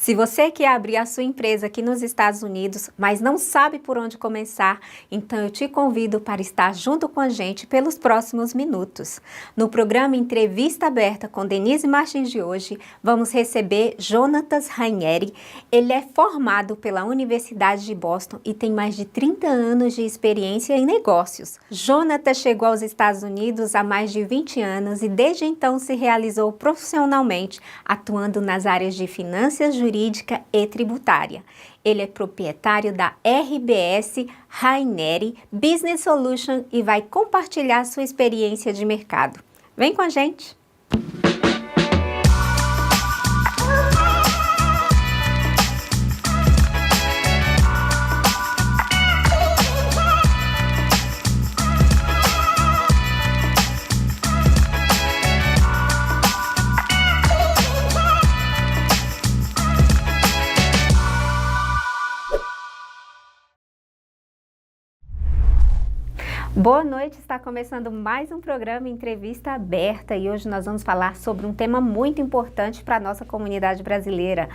Se você quer abrir a sua empresa aqui nos Estados Unidos, mas não sabe por onde começar, então eu te convido para estar junto com a gente pelos próximos minutos. No programa Entrevista Aberta com Denise Martins de hoje, vamos receber Jonatas Ranieri. Ele é formado pela Universidade de Boston e tem mais de 30 anos de experiência em negócios. Jonatas chegou aos Estados Unidos há mais de 20 anos e desde então se realizou profissionalmente, atuando nas áreas de finanças, jurídica e tributária. Ele é proprietário da RBS Ranieri Business Solution e vai compartilhar sua experiência de mercado. Vem com a gente! Boa noite, está começando mais um programa Entrevista Aberta e hoje nós vamos falar sobre um tema muito importante para a nossa comunidade brasileira.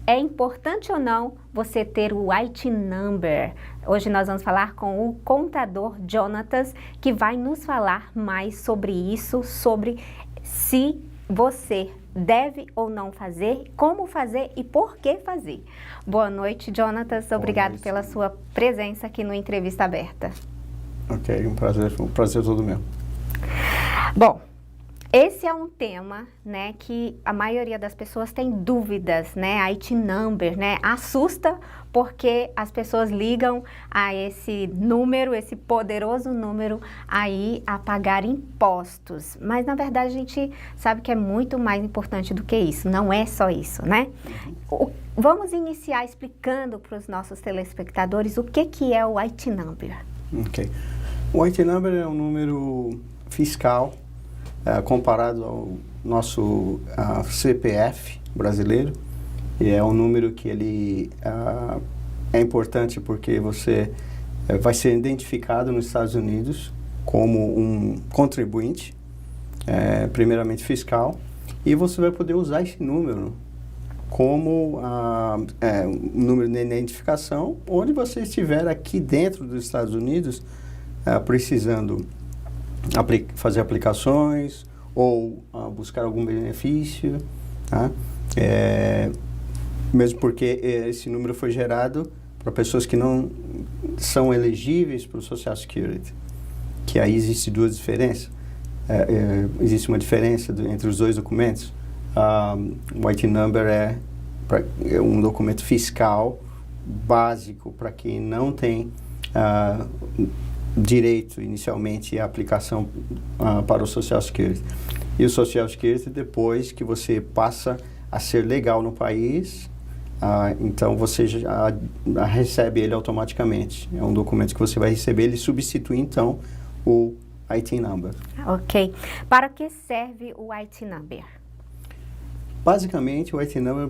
É importante ou não você ter o IT Number? Hoje nós vamos falar com o contador Jonatas, que vai nos falar mais sobre isso, sobre se você deve ou não fazer, como fazer e por que fazer. Boa noite, Jonatas. Obrigado pela sua presença aqui no Entrevista Aberta. Ok, um prazer todo meu. Bom, esse é um tema, né, que a maioria das pessoas tem dúvidas, né, IT Number, né, assusta porque as pessoas ligam a esse número, esse poderoso número aí a pagar impostos, mas na verdade a gente sabe que é muito mais importante do que isso, não é só isso, né? Vamos iniciar explicando para os nossos telespectadores o que é o IT Number. Ok. O IT Number é um número fiscal comparado ao nosso CPF brasileiro. E é um número que ele é importante porque você vai ser identificado nos Estados Unidos como um contribuinte, primeiramente fiscal, e você vai poder usar esse número como um número de identificação onde você estiver aqui dentro dos Estados Unidos precisando fazer aplicações ou buscar algum benefício, tá? Mesmo porque esse número foi gerado para pessoas que não são elegíveis para o Social Security, que aí existe duas diferenças. Existe uma diferença entre os dois documentos. O IT Number é um documento fiscal básico para quem não tem direito inicialmente à aplicação para o Social Security. E o Social Security, depois que você passa a ser legal no país, então você já recebe ele automaticamente. É um documento que você vai receber, ele substitui então o IT Number. Ok. Para que serve o IT Number? Basicamente, o IT Number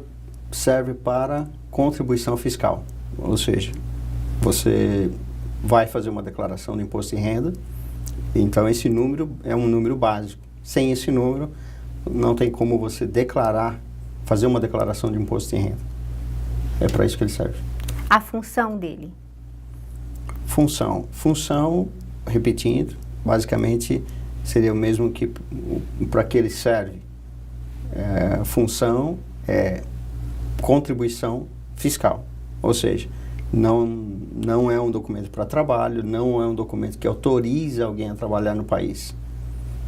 serve para contribuição fiscal, ou seja, você vai fazer uma declaração de imposto de renda, então esse número é um número básico. Sem esse número, não tem como você fazer uma declaração de imposto de renda. É para isso que ele serve. A função dele? Função, repetindo, basicamente seria o mesmo que para que ele serve. Função é contribuição fiscal, ou seja, não é um documento para trabalho, não é um documento que autoriza alguém a trabalhar no país,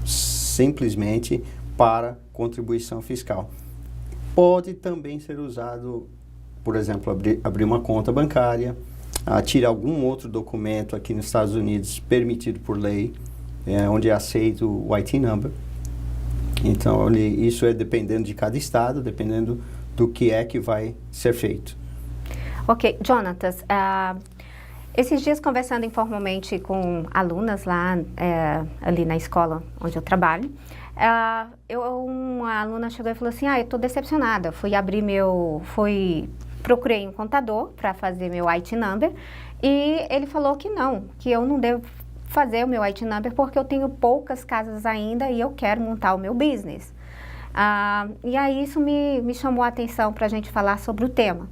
simplesmente para contribuição fiscal. Pode também ser usado, por exemplo, abrir uma conta bancária, tirar algum outro documento aqui nos Estados Unidos permitido por lei, onde é aceito o IT Number. Então, isso é dependendo de cada estado, dependendo do que vai ser feito. Ok, Jonatas, esses dias conversando informalmente com alunas lá ali na escola onde eu trabalho, uma aluna chegou e falou assim, eu estou decepcionada, procurei um contador para fazer meu IT Number e ele falou que eu não devo fazer o meu IT Number porque eu tenho poucas casas ainda e eu quero montar o meu business. E aí isso me chamou a atenção para a gente falar sobre o tema.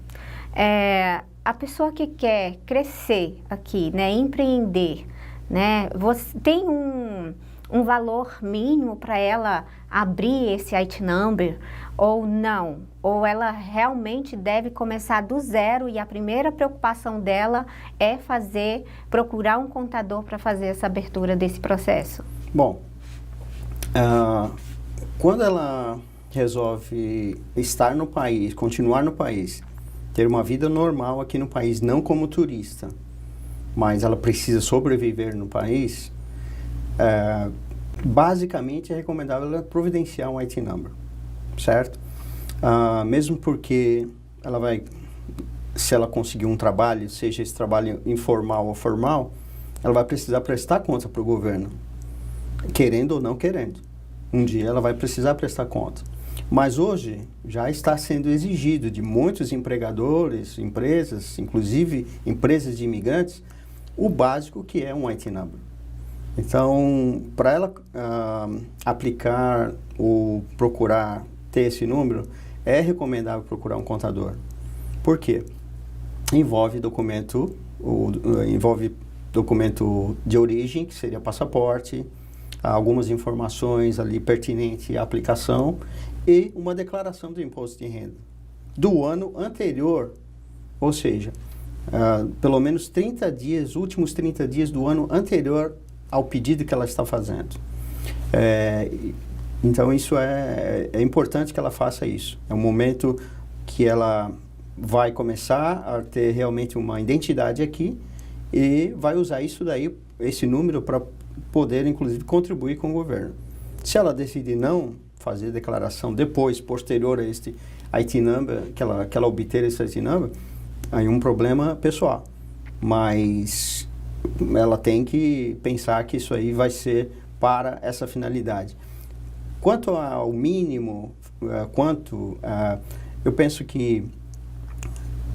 A pessoa que quer crescer aqui, né, empreender, né, você tem um valor mínimo para ela abrir esse IT Number ou não? Ou ela realmente deve começar do zero e a primeira preocupação dela é procurar um contador para fazer essa abertura desse processo? Bom, quando ela resolve estar no país, continuar no país, ter uma vida normal aqui no país, não como turista, mas ela precisa sobreviver no país, basicamente é recomendável ela providenciar um IT Number, certo? Mesmo porque ela vai, se ela conseguir um trabalho, seja esse trabalho informal ou formal, ela vai precisar prestar conta para o governo, querendo ou não querendo. Um dia ela vai precisar prestar conta. Mas hoje já está sendo exigido de muitos empregadores, empresas, inclusive empresas de imigrantes, o básico que é um IT Number. Então, para ela aplicar ou procurar ter esse número, é recomendável procurar um contador. Por quê? Envolve documento de origem, que seria passaporte, algumas informações ali pertinentes à aplicação e uma declaração do imposto de renda do ano anterior, ou seja, pelo menos 30 dias, últimos 30 dias do ano anterior ao pedido que ela está fazendo. Então, isso é importante que ela faça isso. É um momento que ela vai começar a ter realmente uma identidade aqui e vai usar isso daí, esse número, para poder, inclusive, contribuir com o governo. Se ela decidir não fazer declaração depois, posterior a este IT Number, que ela obter esse IT Number, aí um problema pessoal. Mas ela tem que pensar que isso aí vai ser para essa finalidade. Quanto ao mínimo, eu penso que,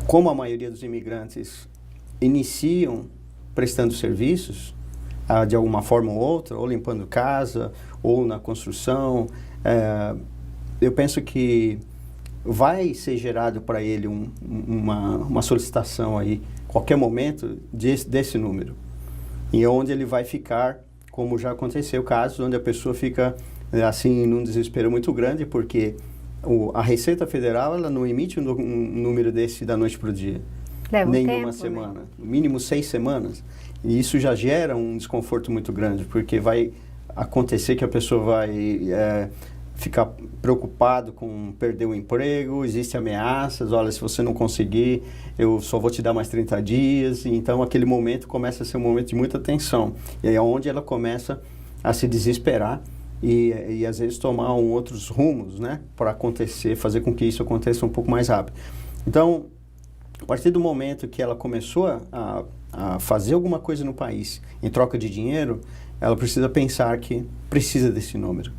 como a maioria dos imigrantes iniciam prestando serviços, de alguma forma ou outra, ou limpando casa, ou na construção, eu penso que vai ser gerado para ele uma solicitação aí, qualquer momento, desse número. E onde ele vai ficar, como já aconteceu casos, onde a pessoa fica, assim, num desespero muito grande, porque a Receita Federal, ela não emite um número desse da noite para o dia. Leva nem tempo, uma semana. Né? No mínimo 6 semanas. E isso já gera um desconforto muito grande, porque vai acontecer que a pessoa vai ficar preocupado com perder o emprego, existem ameaças, olha, se você não conseguir, eu só vou te dar mais 30 dias. Então, aquele momento começa a ser um momento de muita tensão. E aí é onde ela começa a se desesperar e às vezes tomar outros rumos, né, para fazer com que isso aconteça um pouco mais rápido. Então, a partir do momento que ela começou a fazer alguma coisa no país em troca de dinheiro, ela precisa pensar que precisa desse número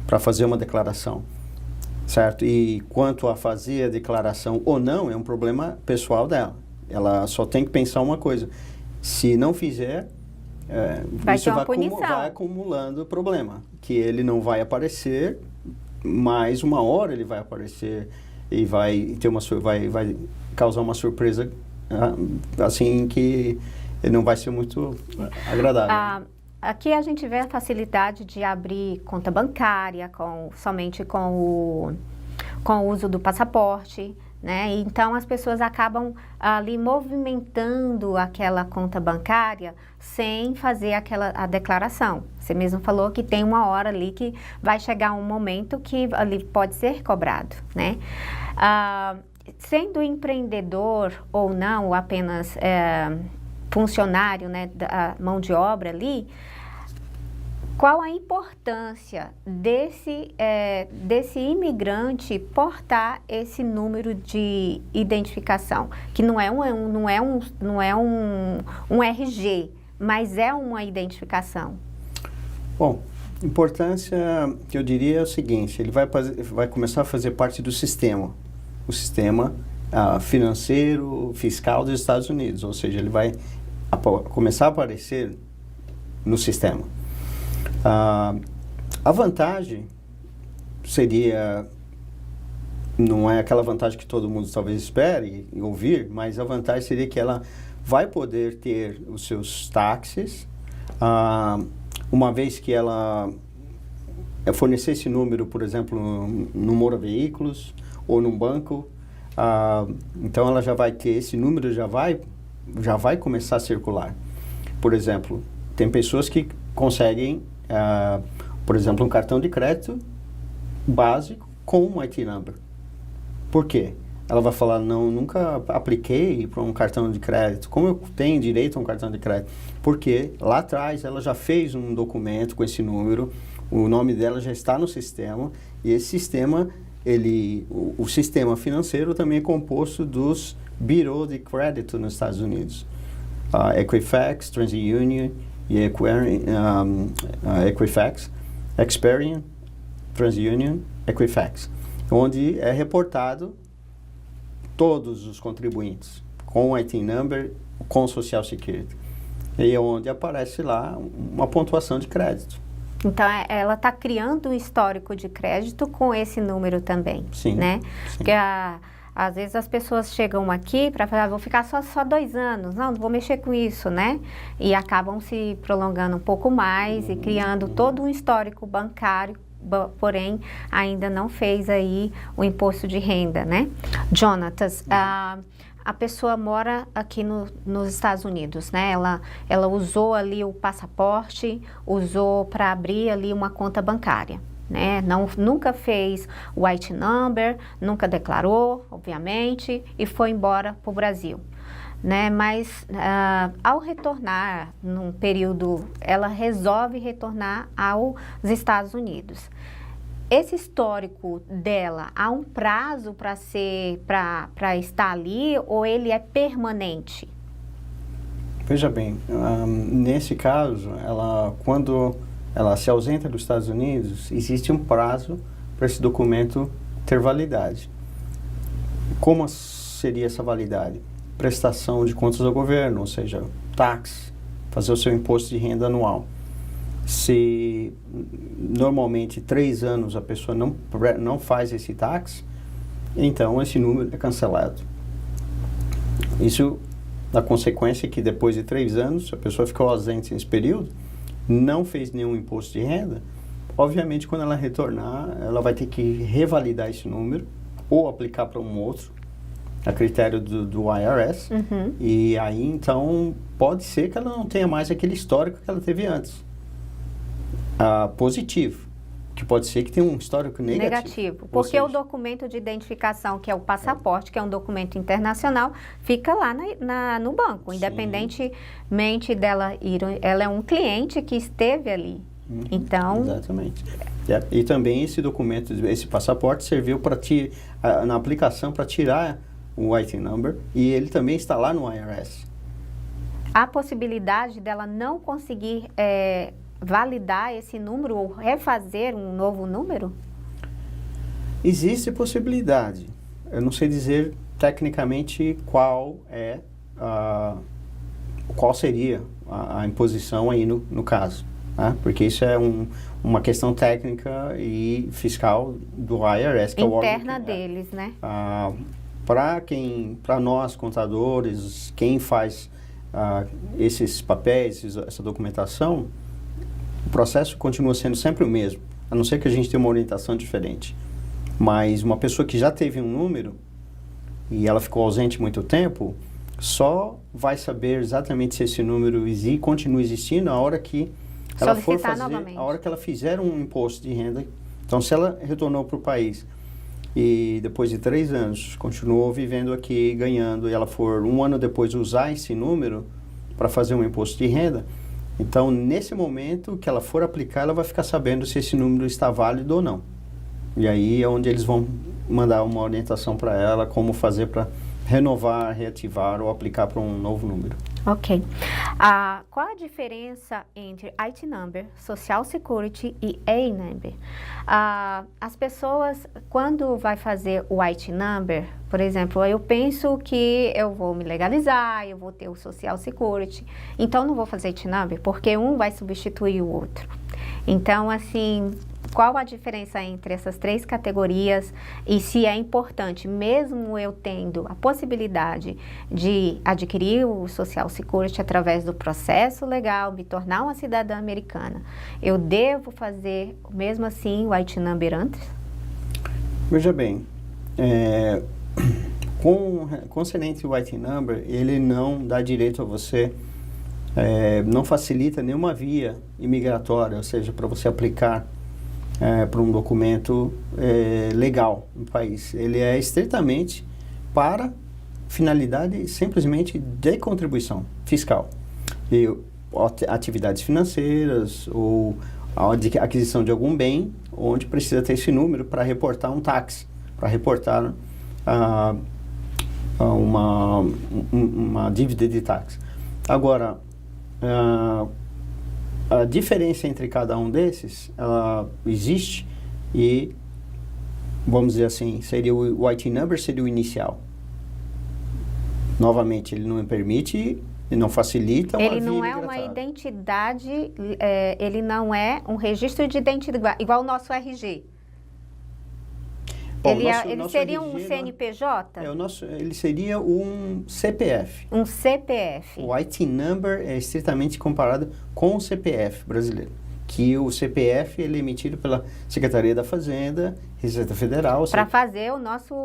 para fazer uma declaração, certo? E quanto a fazer a declaração ou não, é um problema pessoal dela. Ela só tem que pensar uma coisa: se não fizer, isso vai acumulando problema, que ele não vai aparecer, mas uma hora ele vai aparecer e vai causar uma surpresa, assim, que não vai ser muito agradável. Aqui a gente vê a facilidade de abrir conta bancária somente com o uso do passaporte, né? Então as pessoas acabam ali movimentando aquela conta bancária sem fazer a declaração. Você mesmo falou que tem uma hora ali que vai chegar um momento que ali pode ser cobrado, né? Sendo empreendedor ou não, ou apenas funcionário, né, da mão de obra ali, qual a importância desse imigrante portar esse número de identificação, que não é um RG, mas é uma identificação? Bom, importância que eu diria é o seguinte: ele vai começar a fazer parte do sistema, o sistema financeiro, fiscal dos Estados Unidos, ou seja, ele vai começar a aparecer no sistema. A vantagem não é aquela vantagem que todo mundo talvez espere ouvir, mas a vantagem seria que ela vai poder ter os seus táxis, uma vez que ela fornecer esse número, por exemplo, no Moura Veículos ou num banco, então ela já vai ter esse número, já vai começar a circular. Por exemplo, tem pessoas que conseguem, por exemplo, um cartão de crédito básico com um IT number. Por quê? Ela vai falar, não, nunca apliquei para um cartão de crédito. Como eu tenho direito a um cartão de crédito? Porque lá atrás ela já fez um documento com esse número, o nome dela já está no sistema, e esse sistema, o sistema financeiro também é composto dos bureaus de crédito nos Estados Unidos. Equifax, TransUnion e Equifax, Experian, TransUnion, Equifax, onde é reportado todos os contribuintes, com o IT number, com o Social Security. E é onde aparece lá uma pontuação de crédito. Então, ela está criando um histórico de crédito com esse número também, sim, né? Sim. Porque às vezes as pessoas chegam aqui para falar, vou ficar só 2 anos, não vou mexer com isso, né? E acabam se prolongando um pouco mais e criando todo um histórico bancário, porém ainda não fez aí o imposto de renda, né? Jonatas, a pessoa mora aqui nos Estados Unidos, né? Ela usou ali o passaporte, usou para abrir ali uma conta bancária, né? Nunca fez o IT number, nunca declarou, obviamente, e foi embora para o Brasil. Né? Mas ao retornar num período, ela resolve retornar aos Estados Unidos. Esse histórico dela, há um prazo para estar ali ou ele é permanente? Veja bem, nesse caso, quando ela se ausenta dos Estados Unidos, existe um prazo para esse documento ter validade. Como seria essa validade? Prestação de contas ao governo, ou seja, tax, fazer o seu imposto de renda anual. Se normalmente 3 anos a pessoa não faz esse tax, então esse número é cancelado. Isso, a consequência é que depois de 3 anos, a pessoa ficou ausente nesse período, não fez nenhum imposto de renda, obviamente quando ela retornar, ela vai ter que revalidar esse número ou aplicar para um outro, a critério do IRS, e aí então pode ser que ela não tenha mais aquele histórico que ela teve antes. Positivo, que pode ser que tenha um histórico negativo. Porque o documento de identificação, que é o passaporte, que é um documento internacional, fica lá no banco, sim, independentemente dela ir, ela é um cliente que esteve ali. Então... Exatamente. E também esse documento, esse passaporte serviu na aplicação para tirar o IT number, e ele também está lá no IRS. Há possibilidade dela não conseguir validar esse número ou refazer um novo número? Existe possibilidade. Eu não sei dizer tecnicamente qual seria a imposição aí no caso, né? Porque isso é uma questão técnica e fiscal do IRS, que interna é o órgão deles, né? Para nós, contadores, quem faz esses papéis, essa documentação, o processo continua sendo sempre o mesmo, a não ser que a gente tenha uma orientação diferente. Mas uma pessoa que já teve um número e ela ficou ausente muito tempo, só vai saber exatamente se esse número continua existindo a hora que ela for fazer, novamente. A hora que ela fizer um imposto de renda. Então, se ela retornou para o país e depois de 3 anos continuou vivendo aqui, ganhando, e ela for 1 ano depois usar esse número para fazer um imposto de renda, então, nesse momento que ela for aplicar, ela vai ficar sabendo se esse número está válido ou não. E aí é onde eles vão mandar uma orientação para ela, como fazer para renovar, reativar ou aplicar para um novo número. Ok. Qual a diferença entre IT Number, Social Security e A Number? As pessoas, quando vai fazer o IT Number, por exemplo, eu penso que eu vou me legalizar, eu vou ter o Social Security, então não vou fazer IT Number, porque um vai substituir o outro. Então, assim, qual a diferença entre essas 3 categorias e se é importante, mesmo eu tendo a possibilidade de adquirir o Social Security através do processo legal, me tornar uma cidadã americana, eu devo fazer, mesmo assim, o IT Number antes? Veja bem, concernente ao IT Number, ele não dá direito a você, não facilita nenhuma via imigratória, ou seja, para você aplicar para um documento legal no país. Ele é estritamente para finalidade simplesmente de contribuição fiscal. E atividades financeiras ou a aquisição de algum bem, onde precisa ter esse número para reportar um táxi, para reportar uma dívida de táxi. Agora, a diferença entre cada um desses, ela existe e, vamos dizer assim, seria o IT Number seria o inicial. Novamente, ele não permite, ele não facilita uma via Ele não é migratória. uma identidade, ele não é um registro de identidade, igual o nosso RG. Bom, Ele seria um RG, CNPJ? Ele seria um CPF. Um CPF. O IT Number é estritamente comparado com o CPF brasileiro, que o CPF ele é emitido pela Secretaria da Fazenda, Receita Federal. Para fazer o nosso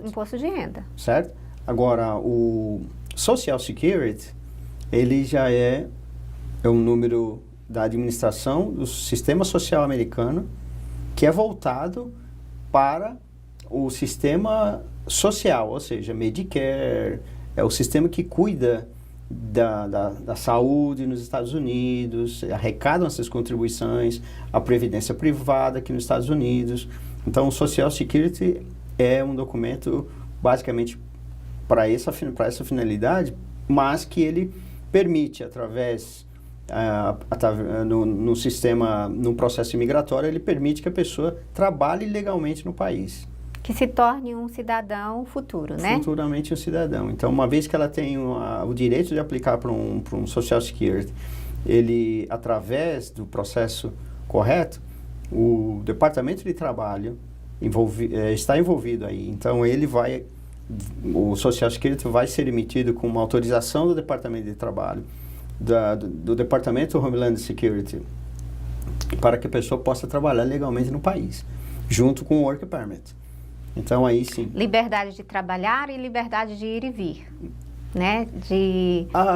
imposto de renda. Certo? Agora, o Social Security, ele já é um número da administração do sistema social americano, que é voltado para o sistema social, ou seja, Medicare, é o sistema que cuida da saúde nos Estados Unidos, arrecadam essas contribuições, a previdência privada aqui nos Estados Unidos. Então, o Social Security é um documento basicamente para essa finalidade, mas que ele permite, através no sistema, no processo imigratório, ele permite que a pessoa trabalhe legalmente no país. Que se torne um cidadão futuro, né? Futuramente um cidadão. Então, uma vez que ela tem o direito de aplicar para um Social Security, ele, através do processo correto, o Departamento de Trabalho está envolvido aí. Então, o Social Security vai ser emitido com uma autorização do Departamento de Trabalho, do Departamento Homeland Security, para que a pessoa possa trabalhar legalmente no país, junto com o Work Permit. Então, aí sim. Liberdade de trabalhar e liberdade de ir e vir, né?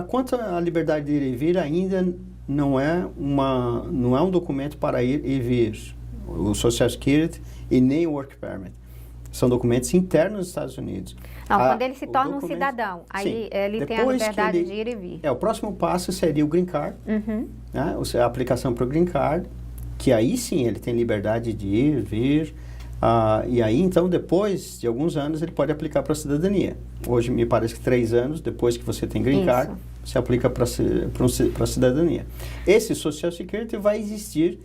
Quanto à liberdade de ir e vir, ainda não é um documento para ir e vir. O Social Security e nem o Work Permit. São documentos internos dos Estados Unidos. Não, quando ele se torna um cidadão, aí ele tem a liberdade de ir e vir. O próximo passo seria o Green Card, né? A aplicação para o Green Card, que aí sim ele tem liberdade de ir, vir, e aí então depois de alguns anos ele pode aplicar para a cidadania. Hoje me parece que 3 anos depois que você tem Green Card, você aplica para a cidadania. Esse Social Security vai existir,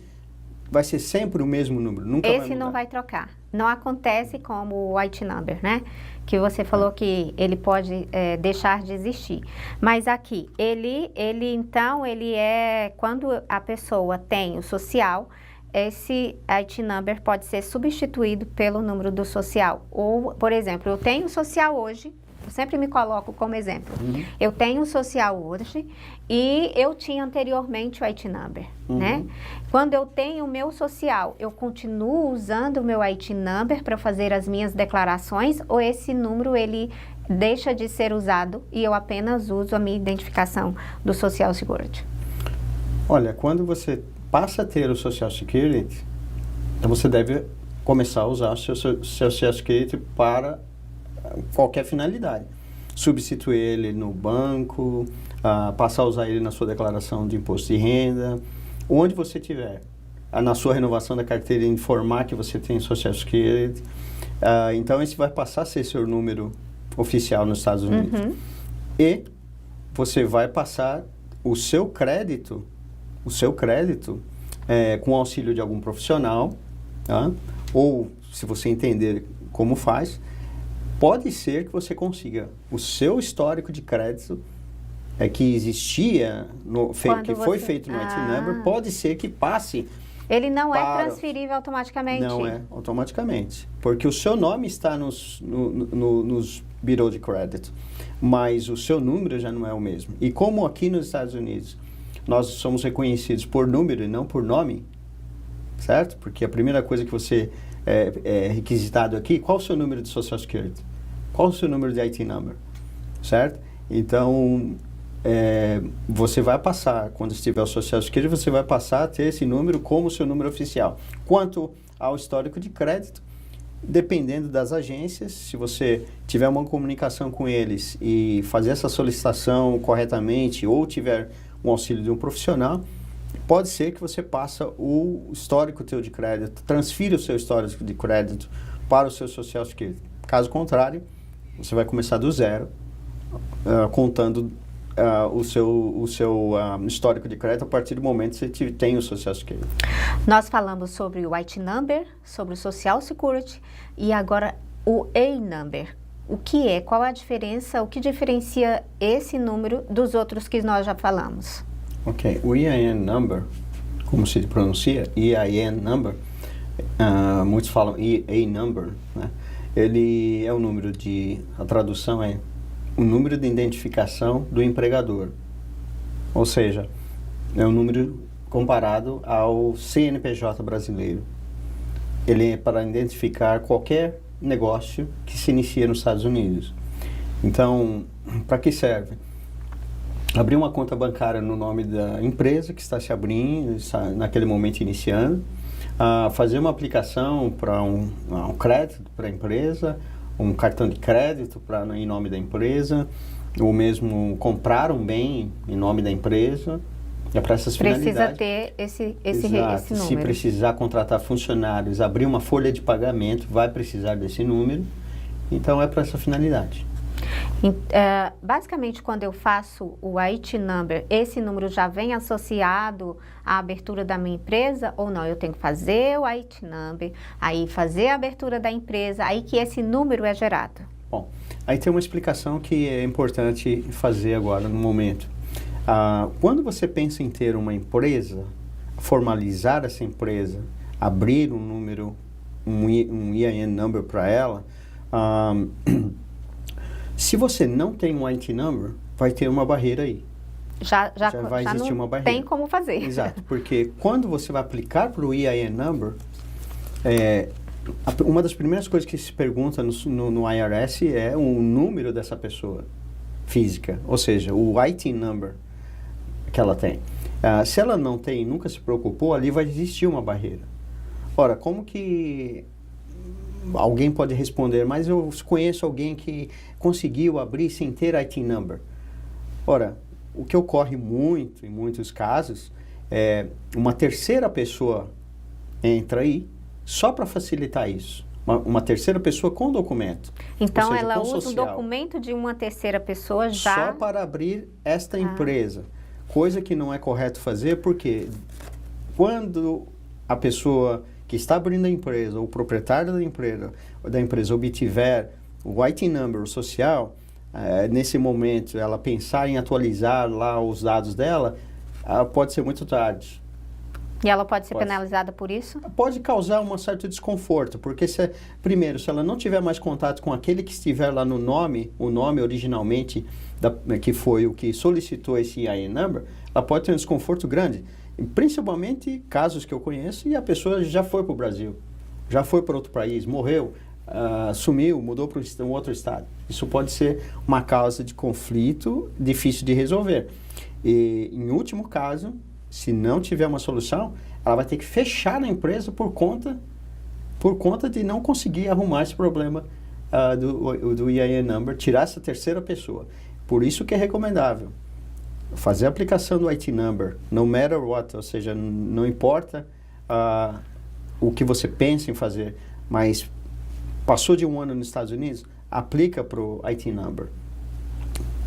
vai ser sempre o mesmo número, nunca vai mudar. Esse não vai trocar. Não acontece como o IT Number, né? Que você falou que ele pode deixar de existir. Mas aqui, ele quando a pessoa tem o social, esse IT Number pode ser substituído pelo número do social. Ou, por exemplo, eu tenho social hoje, eu sempre me coloco como exemplo. Eu tenho o social hoje e eu tinha anteriormente o IT Number, né? Quando eu tenho o meu social, eu continuo usando o meu IT Number para fazer as minhas declarações ou esse número ele deixa de ser usado e eu apenas uso a minha identificação do Social Security? Olha, quando você passa a ter o Social Security, então você deve começar a usar o seu Social Security para qualquer finalidade. Substituir ele no banco, passar a usar ele na sua declaração de imposto de renda, onde você tiver. Na sua renovação da carteira, informar que você tem Social Security. Então, esse vai passar a ser seu número oficial nos Estados Unidos. E você vai passar o seu crédito com auxílio de algum profissional, ou se você entender como faz, pode ser que você consiga o seu histórico de crédito que existia, foi feito no IT Number, pode ser que passe Ele não é transferível automaticamente? Não é automaticamente, porque o seu nome está nos Bureau de Crédito, mas o seu número já não é o mesmo. E como aqui nos Estados Unidos nós somos reconhecidos por número e não por nome, certo? Porque a primeira coisa que você é requisitado aqui, qual o seu número de Social Security? Qual o seu número de IT number? Certo? Então, você vai passar, quando estiver o Social Security, você vai passar a ter esse número como seu número oficial. Quanto ao histórico de crédito, dependendo das agências, se você tiver uma comunicação com eles e fazer essa solicitação corretamente ou tiver um auxílio de um profissional, pode ser que você passe o histórico teu de crédito, transfira o seu histórico de crédito para o seu Social Security. Caso contrário, você vai começar do zero, contando o seu histórico de crédito a partir do momento que você tem o Social Security. Nós falamos sobre o IT Number, sobre o Social Security e agora o A-Number. O que é? Qual a diferença? O que diferencia esse número dos outros que nós já falamos? Ok, o EIN Number, como se pronuncia, EIN Number, muitos falam A-Number, né? Ele é o número a tradução é o número de identificação do empregador. Ou seja, é um número comparado ao CNPJ brasileiro. Ele é para identificar qualquer negócio que se inicia nos Estados Unidos. Então, para que serve? Abrir uma conta bancária no nome da empresa que está se abrindo, está naquele momento iniciando, fazer uma aplicação para um crédito para a empresa, um cartão de crédito em nome da empresa, ou mesmo comprar um bem em nome da empresa. É para essas finalidades. Precisa ter esse número. Se precisar contratar funcionários, abrir uma folha de pagamento, vai precisar desse número. Então, é para essa finalidade. Basicamente, quando eu faço o IT Number, esse número já vem associado à abertura da minha empresa ou não? Eu tenho que fazer o IT Number, aí fazer a abertura da empresa, aí que esse número é gerado. Bom, aí tem uma explicação que é importante fazer agora no momento. Quando você pensa em ter uma empresa, formalizar essa empresa, abrir um número, um EIN Number para ela, se você não tem um IT Number, vai ter uma barreira aí. Já vai existir uma barreira. Tem como fazer. Exato, porque quando você vai aplicar para o EIN Number, uma das primeiras coisas que se pergunta no IRS é o número dessa pessoa física, ou seja, o IT Number que ela tem. Se ela não tem, nunca se preocupou, ali vai existir uma barreira. Ora, como que alguém pode responder, mas eu conheço alguém que conseguiu abrir sem ter IT Number? Ora, o que ocorre muito, em muitos casos, é uma terceira pessoa entra aí só para facilitar isso. Uma terceira pessoa com documento. Então, ou seja, ela usa social, o documento de uma terceira pessoa já... só para abrir esta empresa. Coisa que não é correto fazer, porque quando a pessoa que está abrindo a empresa, ou o proprietário da empresa obtiver o IT Number, o social, nesse momento ela pensar em atualizar lá os dados dela, pode ser muito tarde. E ela pode ser penalizada por isso? Pode causar um certo desconforto, porque primeiro, se ela não tiver mais contato com aquele que estiver lá no nome, o nome originalmente, que foi o que solicitou esse EIN Number, ela pode ter um desconforto grande. Principalmente casos que eu conheço e a pessoa já foi para o Brasil, já foi para outro país, morreu, sumiu, mudou para um outro estado. Isso pode ser uma causa de conflito difícil de resolver. E, em último caso, se não tiver uma solução, ela vai ter que fechar a empresa por conta de não conseguir arrumar esse problema do EIN Number, tirar essa terceira pessoa. Por isso que é recomendável fazer a aplicação do IT Number, no matter what, ou seja, não importa o que você pensa em fazer, mas passou de um ano nos Estados Unidos, aplica para o IT Number.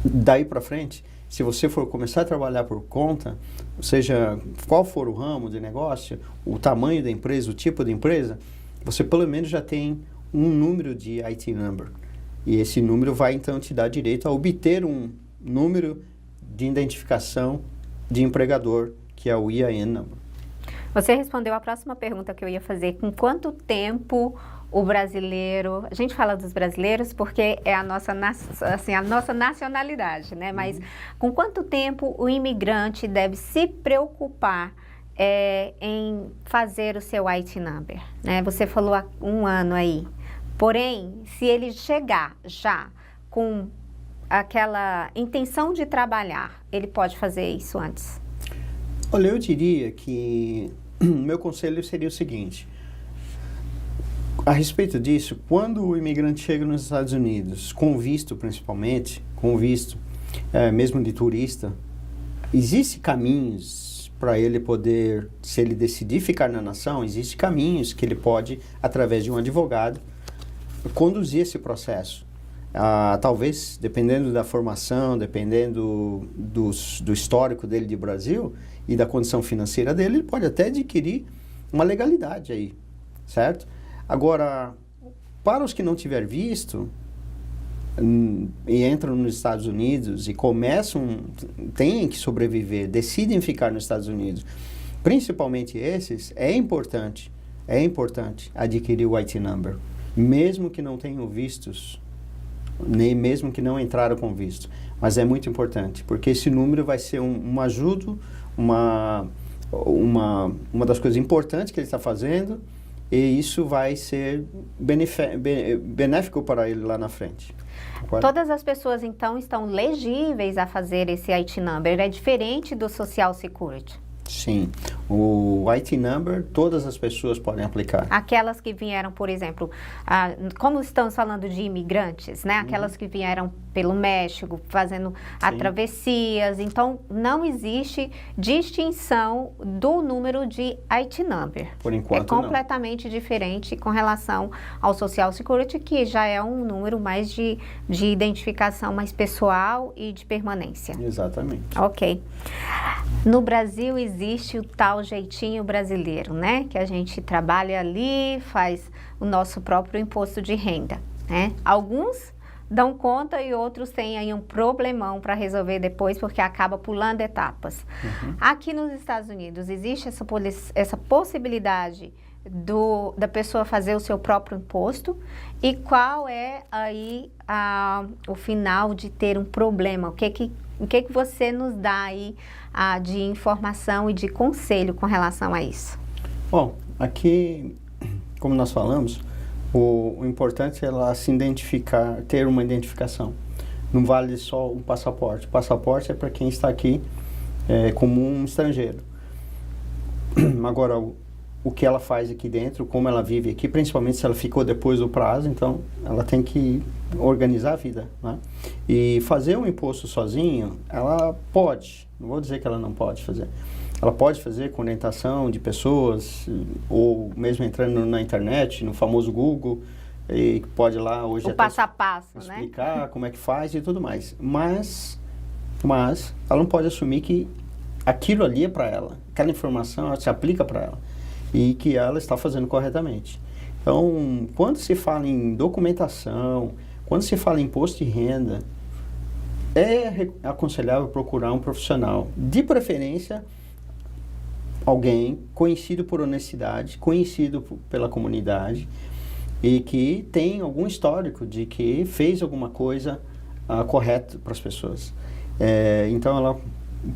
Daí para frente, se você for começar a trabalhar por conta, seja qual for o ramo de negócio, o tamanho da empresa, o tipo de empresa, você pelo menos já tem um número de IT Number. E esse número vai então te dar direito a obter um número de identificação de empregador, que é o EIN Number. Você respondeu a próxima pergunta que eu ia fazer. Com quanto tempo o brasileiro... A gente fala dos brasileiros porque é a nossa nacionalidade, né? Mas com quanto tempo o imigrante deve se preocupar em fazer o seu IT number? Né? Você falou há um ano aí. Porém, se ele chegar já com aquela intenção de trabalhar, ele pode fazer isso antes? Olha, eu diria que meu conselho seria o seguinte. A respeito disso, quando o imigrante chega nos Estados Unidos, com visto principalmente, com visto mesmo de turista, existem caminhos para ele poder, se ele decidir ficar na nação, existem caminhos que ele pode, através de um advogado, conduzir esse processo. Talvez, dependendo da formação, dependendo do histórico dele de Brasil e da condição financeira dele, ele pode até adquirir uma legalidade aí, certo? Agora, para os que não tiver visto e entram nos Estados Unidos e têm que sobreviver, decidem ficar nos Estados Unidos, principalmente esses, é importante adquirir o IT number, mesmo que não tenham vistos, nem mesmo que não entraram com visto. Mas é muito importante, porque esse número vai ser uma ajuda, uma das coisas importantes que ele está fazendo, e isso vai ser benéfico para ele lá na frente. Concorda? Todas as pessoas, então, estão legíveis a fazer esse IT number. É diferente do Social Security? Sim. O IT number, todas as pessoas podem aplicar. Aquelas que vieram, por exemplo, como estamos falando de imigrantes, né? Aquelas que vieram pelo México, fazendo travessias. Então, não existe distinção do número de IT number. Por enquanto, é completamente diferente com relação ao Social Security, que já é um número mais de identificação mais pessoal e de permanência. Exatamente. Ok. No Brasil existe o tal jeitinho brasileiro, né? Que a gente trabalha ali, faz o nosso próprio imposto de renda, né? Alguns dão conta e outros têm aí um problemão para resolver depois, porque acaba pulando etapas. Aqui nos Estados Unidos existe essa possibilidade da pessoa fazer o seu próprio imposto, e qual é aí o final de ter um problema? O que você nos dá aí de informação e de conselho com relação a isso? Bom, aqui, como nós falamos, o importante é ela se identificar, ter uma identificação. Não vale só o passaporte. O passaporte é para quem está aqui como um estrangeiro. Agora, o que ela faz aqui dentro, como ela vive aqui, principalmente se ela ficou depois do prazo, então ela tem que organizar a vida, né? E fazer um imposto sozinho, ela pode, não vou dizer que ela não pode fazer. Ela pode fazer com orientação de pessoas, ou mesmo entrando na internet, no famoso Google, e pode lá hoje o passo a passo, explicar, né? Como é que faz e tudo mais. Mas ela não pode assumir que aquilo ali é para ela, aquela informação ela se aplica para ela e que ela está fazendo corretamente. Então, quando se fala em documentação, quando se fala em imposto de renda, é aconselhável procurar um profissional, de preferência alguém conhecido por honestidade, conhecido pela comunidade e que tem algum histórico de que fez alguma coisa correta para as pessoas. Então ela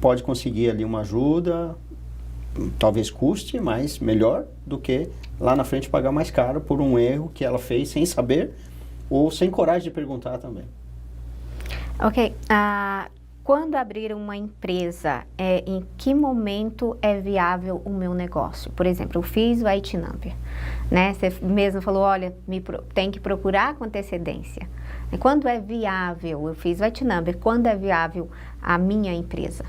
pode conseguir ali uma ajuda, talvez custe, mas melhor do que lá na frente pagar mais caro por um erro que ela fez sem saber ou sem coragem de perguntar também. Ok. Quando abrir uma empresa, em que momento é viável o meu negócio? Por exemplo, eu fiz o IT number, né? Você mesmo falou, olha, tem que procurar com antecedência. Quando é viável? Eu fiz o IT number. Quando é viável a minha empresa?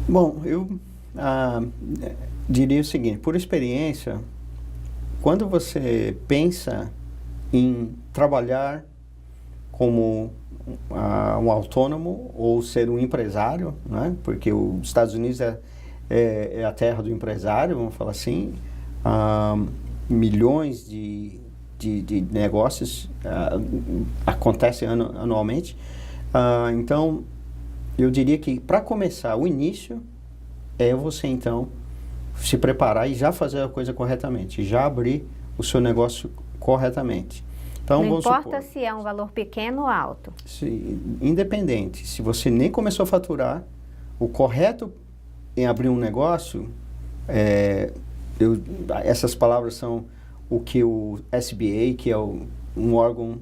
Bom, eu diria o seguinte, por experiência, quando você pensa em trabalhar como um autônomo ou ser um empresário, né? Porque os Estados Unidos é a terra do empresário, vamos falar assim, milhões de negócios acontecem anualmente. Então, eu diria que para começar, o início é você então se preparar e já fazer a coisa corretamente, já abrir o seu negócio corretamente. Então, não vamos importa supor, se é um valor pequeno ou alto. independente, se você nem começou a faturar, o correto em abrir um negócio, essas palavras são o que o SBA, que é um órgão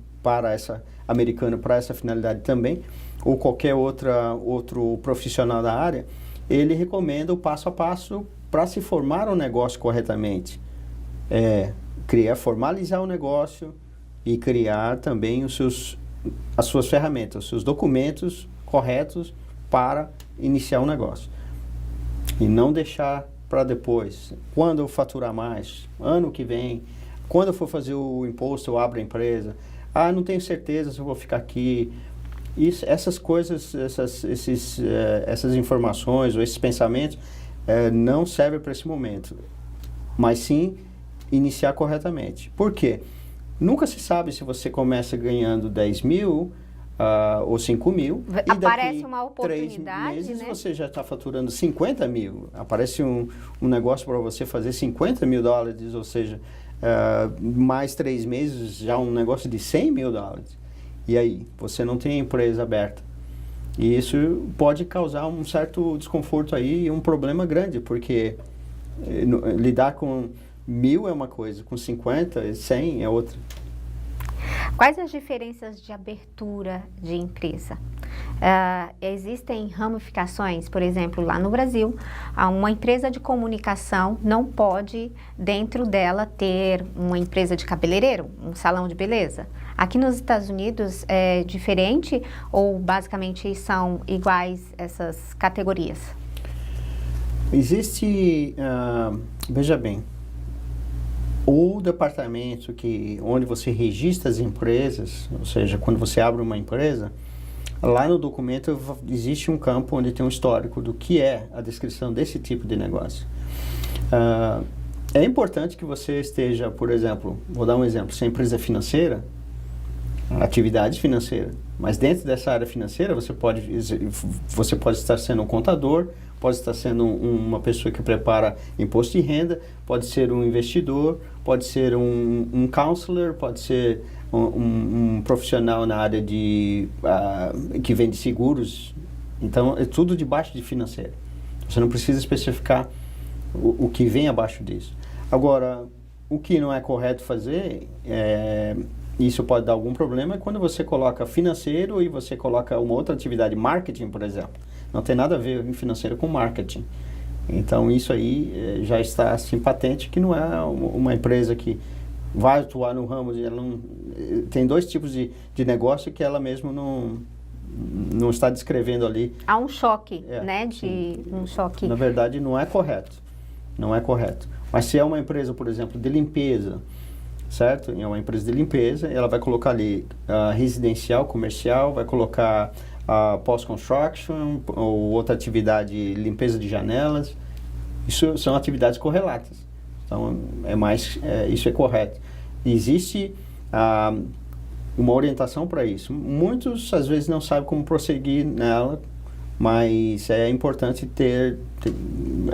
americano para essa finalidade também, ou qualquer outro profissional da área, ele recomenda o passo a passo para se formar um negócio corretamente. Formalizar o negócio e criar também as suas ferramentas, os seus documentos corretos para iniciar um negócio. E não deixar para depois. Quando eu faturar mais, ano que vem, quando eu for fazer o imposto, eu abro a empresa. Não tenho certeza se eu vou ficar aqui. Essas coisas, essas informações ou esses pensamentos não servem para esse momento. Mas sim iniciar corretamente. Por quê? Nunca se sabe se você começa ganhando 10 mil ou 5 mil. Aparece uma oportunidade, 3 meses, né? você já está faturando 50 mil. Aparece um negócio para você fazer 50 mil dólares, ou seja, mais 3 meses, já um negócio de 100 mil dólares. E aí, você não tem a empresa aberta. E isso pode causar um certo desconforto aí e um problema grande, porque lidar com 1.000 é uma coisa, com 50, 100 é outra. Quais as diferenças de abertura de empresa? Existem ramificações, por exemplo, lá no Brasil, uma empresa de comunicação não pode, dentro dela, ter uma empresa de cabeleireiro, um salão de beleza. Aqui nos Estados Unidos é diferente ou basicamente são iguais essas categorias? Existe, veja bem, o departamento onde você registra as empresas, ou seja, quando você abre uma empresa, lá no documento existe um campo onde tem um histórico do que é a descrição desse tipo de negócio. É importante que você esteja, por exemplo, vou dar um exemplo, se é empresa financeira, atividade financeira, mas dentro dessa área financeira você pode estar sendo um contador, pode estar sendo uma pessoa que prepara imposto de renda, pode ser um investidor, pode ser um counselor, pode ser um profissional na área que vende seguros. Então, é tudo debaixo de financeiro. Você não precisa especificar o que vem abaixo disso. Agora, o que não é correto fazer, isso pode dar algum problema, é quando você coloca financeiro e você coloca uma outra atividade, marketing, por exemplo. Não tem nada a ver em financeiro com marketing. Então, isso aí já está assim patente que não é uma empresa que vai atuar no ramo. Tem dois tipos de negócio que ela mesma não está descrevendo ali. Há um choque, né? Um choque. Na verdade, não é correto. Não é correto. Mas se é uma empresa, por exemplo, de limpeza, certo? É uma empresa de limpeza, ela vai colocar ali residencial, comercial, vai colocar post-construction ou outra atividade, limpeza de janelas. Isso são atividades correlatas. Então, isso é correto. Existe uma orientação para isso. Muitos, às vezes, não sabem como prosseguir nela, mas é importante ter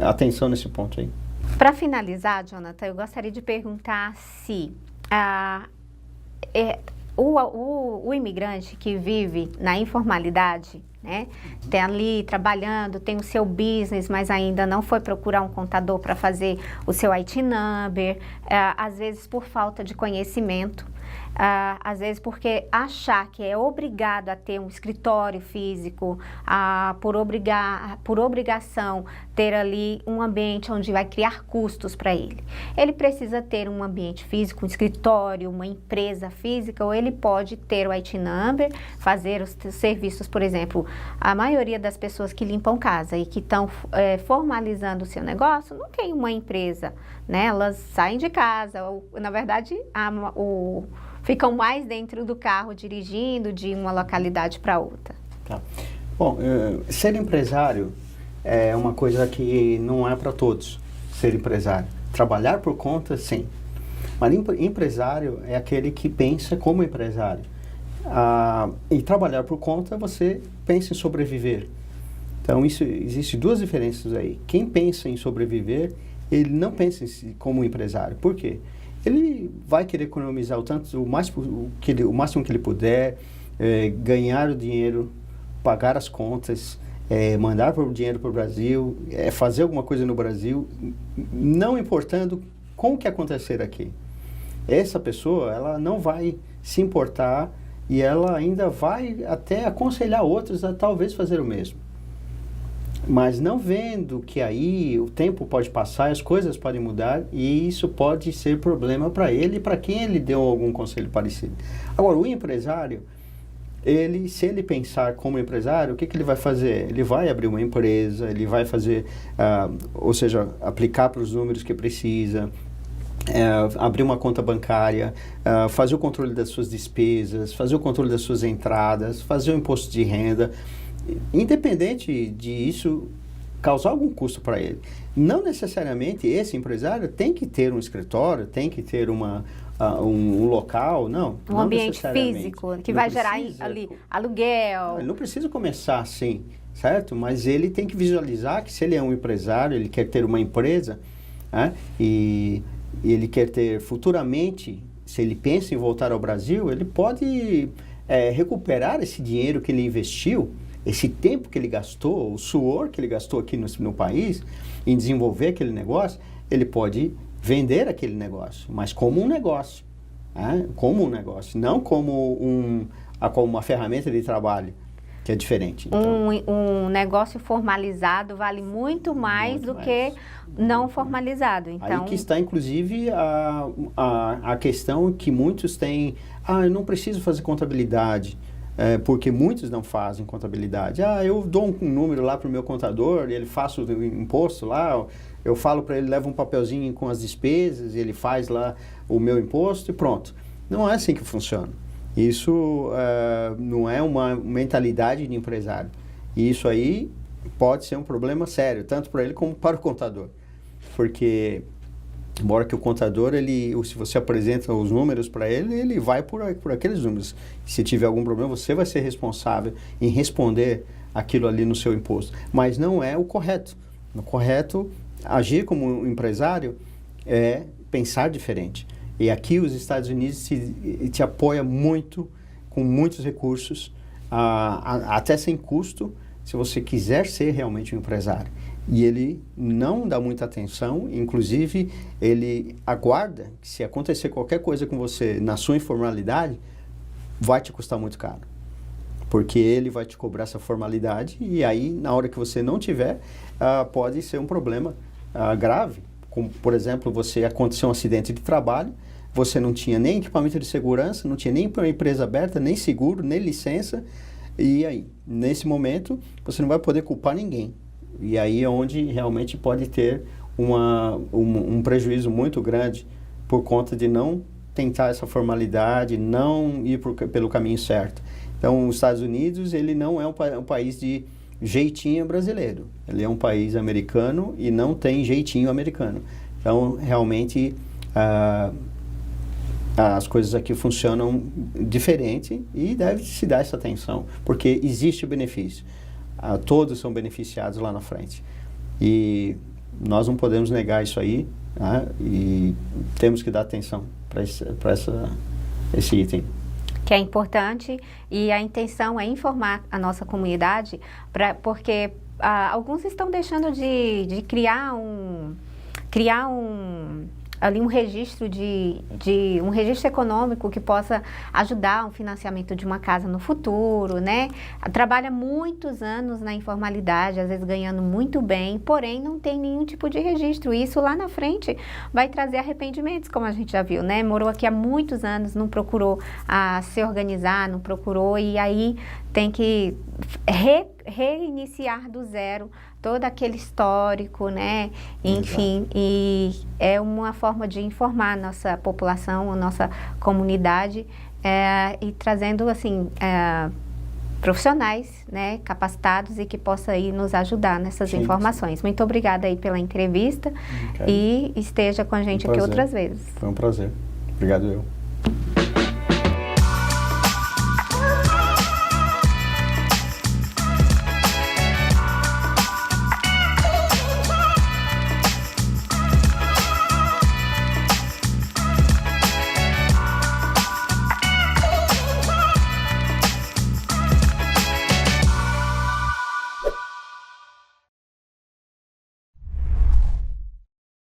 atenção nesse ponto aí. Para finalizar, Jonathan, eu gostaria de perguntar se o imigrante que vive na informalidade, né, tem ali trabalhando, tem o seu business, mas ainda não foi procurar um contador para fazer o seu IT number, às vezes por falta de conhecimento, às vezes porque achar que é obrigado a ter um escritório físico, por obrigação ter ali um ambiente onde vai criar custos para ele. Ele precisa ter um ambiente físico, um escritório, uma empresa física, ou ele pode ter o IT number, fazer os serviços, por exemplo, a maioria das pessoas que limpam casa e que estão formalizando o seu negócio não tem uma empresa, né? Elas saem de casa, ou, na verdade, ficam mais dentro do carro dirigindo de uma localidade para outra. Tá. Bom, ser empresário é uma coisa que não é para todos, ser empresário. Trabalhar por conta, sim. Mas empresário é aquele que pensa como empresário. E trabalhar por conta, você pensa em sobreviver. Então, existe duas diferenças aí. Quem pensa em sobreviver ele não pensa em si como um empresário. Por quê? Ele vai querer economizar o máximo que ele puder, ganhar o dinheiro, pagar as contas, mandar o dinheiro para o Brasil, fazer alguma coisa no Brasil, não importando com o que acontecer aqui. Essa pessoa, ela não vai se importar e ela ainda vai até aconselhar outros a talvez fazer o mesmo. Mas não vendo que aí o tempo pode passar, as coisas podem mudar e isso pode ser problema para ele e para quem ele deu algum conselho parecido. Agora, o empresário, se ele pensar como empresário, o que ele vai fazer? Ele vai abrir uma empresa, ele vai fazer, ou seja, aplicar para os números que precisa, abrir uma conta bancária, fazer o controle das suas despesas, fazer o controle das suas entradas, fazer o imposto de renda, independente de isso causar algum custo para ele. Não necessariamente esse empresário tem que ter um escritório, tem que ter um local, não. Um ambiente físico que vai gerar ali aluguel. Ele não precisa começar assim, certo? Mas ele tem que visualizar que se ele é um empresário, ele quer ter uma empresa, e ele quer ter futuramente, se ele pensa em voltar ao Brasil, ele pode recuperar esse dinheiro que ele investiu, esse tempo que ele gastou, o suor que ele gastou aqui no país, em desenvolver aquele negócio, ele pode vender aquele negócio, mas como um negócio, como um negócio, não como uma ferramenta de trabalho, que é diferente. Então, um negócio formalizado vale muito mais do que não formalizado. Então, aí que está, inclusive, a questão que muitos têm, eu não preciso fazer contabilidade, porque muitos não fazem contabilidade. Eu dou um número lá para o meu contador, ele faz o imposto lá, eu falo para ele, leva um papelzinho com as despesas, ele faz lá o meu imposto e pronto. Não é assim que funciona. Isso não é uma mentalidade de empresário. E isso aí pode ser um problema sério, tanto para ele como para o contador. Porque, embora que o contador, se você apresenta os números para ele, ele vai por aqueles números. Se tiver algum problema, você vai ser responsável em responder aquilo ali no seu imposto. Mas não é o correto. O correto, agir como um empresário, é pensar diferente. E aqui os Estados Unidos te apoia muito, com muitos recursos, até sem custo, se você quiser ser realmente um empresário. E ele não dá muita atenção, inclusive ele aguarda que se acontecer qualquer coisa com você na sua informalidade, vai te custar muito caro. Porque ele vai te cobrar essa formalidade e aí, na hora que você não tiver, pode ser um problema grave. Como, por exemplo, aconteceu um acidente de trabalho, você não tinha nem equipamento de segurança, não tinha nem empresa aberta, nem seguro, nem licença, e aí, nesse momento, você não vai poder culpar ninguém. E aí é onde realmente pode ter um prejuízo muito grande por conta de não tentar essa formalidade, não ir pelo caminho certo. Então, os Estados Unidos, ele não é um país de jeitinho brasileiro. Ele é um país americano e não tem jeitinho americano. Então, realmente, as coisas aqui funcionam diferente e deve se dar essa atenção, porque existe o benefício. Todos são beneficiados lá na frente. E nós não podemos negar isso aí, e temos que dar atenção para esse item. Que é importante, e a intenção é informar a nossa comunidade, porque alguns estão deixando de criar um registro um registro econômico que possa ajudar o financiamento de uma casa no futuro, né? Trabalha muitos anos na informalidade, às vezes ganhando muito bem, porém não tem nenhum tipo de registro. E isso lá na frente vai trazer arrependimentos, como a gente já viu, né? Morou aqui há muitos anos, não procurou se organizar, não procurou, e aí tem que reiniciar do zero todo aquele histórico, né? Enfim, e é uma forma de informar a nossa população, a nossa comunidade, e trazendo, assim, profissionais, né, capacitados e que possam aí nos ajudar nessas informações. Muito obrigada aí pela entrevista e esteja com a gente aqui outras vezes. Foi um prazer. Obrigado eu.